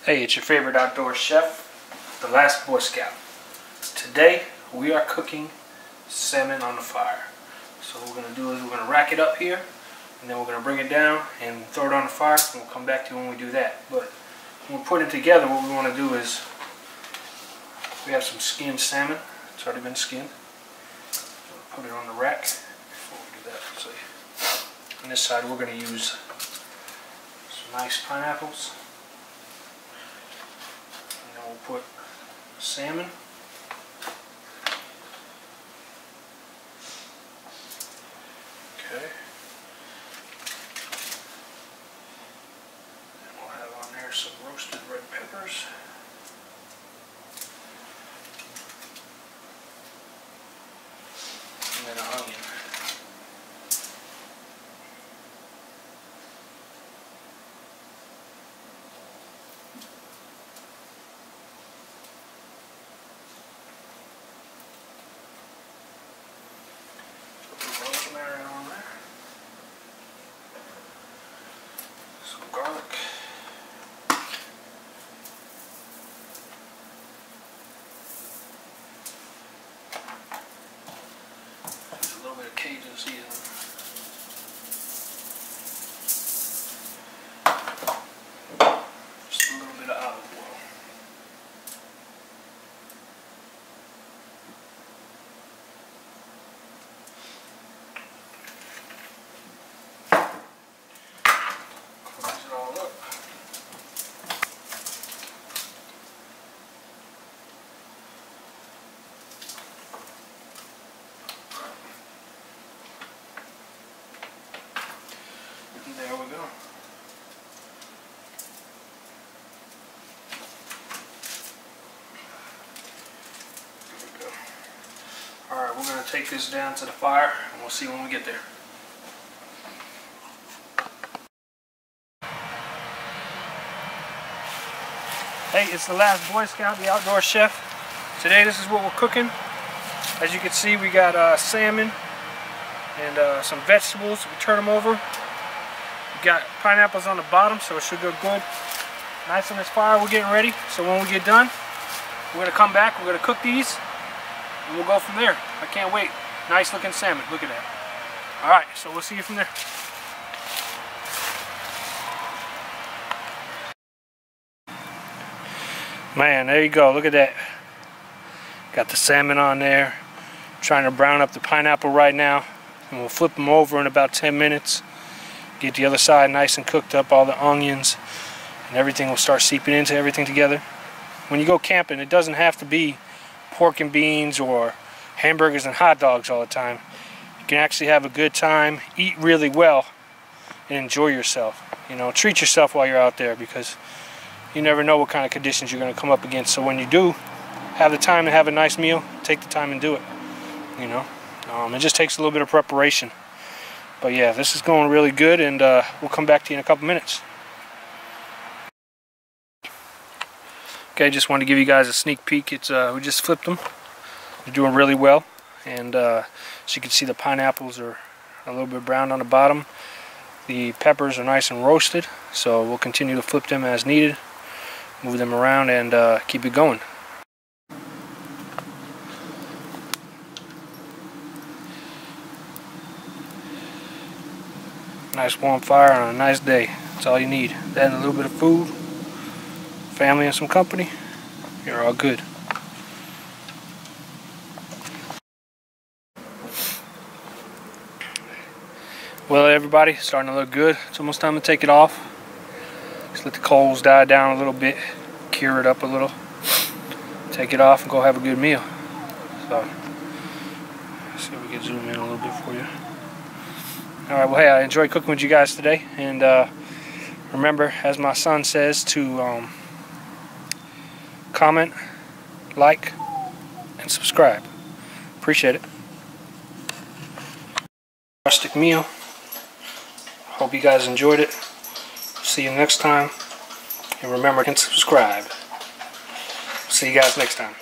Hey, it's your favorite outdoor chef, the last Boy Scout. Today we are cooking salmon on the fire. So what we're going to do is we're going to rack it up here, and then we're going to bring it down and throw it on the fire, and we'll come back to you when we do that. But when we're putting it together, what we want to do is we have some skinned salmon. It's already been skinned. We'll put it on the rack. Before we do that, let's see. On this side we're going to use some nice pineapples. We'll put salmon, okay, and we'll have on there some roasted red peppers, and then an onion. Rosemary on there, some garlic, just a little bit of Cajun seasoning, just a little bit of olive oil. There we go. Alright, we're going to take this down to the fire and we'll see when we get there. Hey, it's the last Boy Scout, the outdoor chef. Today this is what we're cooking. As you can see, we got salmon and some vegetables. We turn them over. Got pineapples on the bottom, so it should go good. Nice on this fire. We're getting ready. So when we get done, we're gonna come back. We're gonna cook these, and we'll go from there. I can't wait. Nice looking salmon. Look at that. All right. So we'll see you from there. Man, there you go. Look at that. Got the salmon on there. Trying to brown up the pineapple right now, and we'll flip them over in about 10 minutes. Get the other side nice and cooked up, all the onions and everything will start seeping into everything together. When you go camping, it doesn't have to be pork and beans or hamburgers and hot dogs all the time. You can actually have a good time, eat really well, and enjoy yourself. You know, treat yourself while you're out there, because you never know what kind of conditions you're going to come up against. So when you do have the time to have a nice meal, take the time and do it. You know, it just takes a little bit of preparation. But yeah, this is going really good, and we'll come back to you in a couple minutes. Okay, just wanted to give you guys a sneak peek. It's we just flipped them. They're doing really well, and as you can see, the pineapples are a little bit browned on the bottom. The peppers are nice and roasted, so we'll continue to flip them as needed, move them around, and keep it going. Nice warm fire on a nice day. That's all you need. That and a little bit of food, family and some company, you're all good. Well, everybody, it's starting to look good. It's almost time to take it off. Just let the coals die down a little bit, cure it up a little, take it off and go have a good meal. So, let's see if we can zoom in a little bit for you. Alright, well, hey, I enjoyed cooking with you guys today, and remember, as my son says, to comment, like, and subscribe. Appreciate it. Rustic meal. Hope you guys enjoyed it. See you next time, and remember to subscribe. See you guys next time.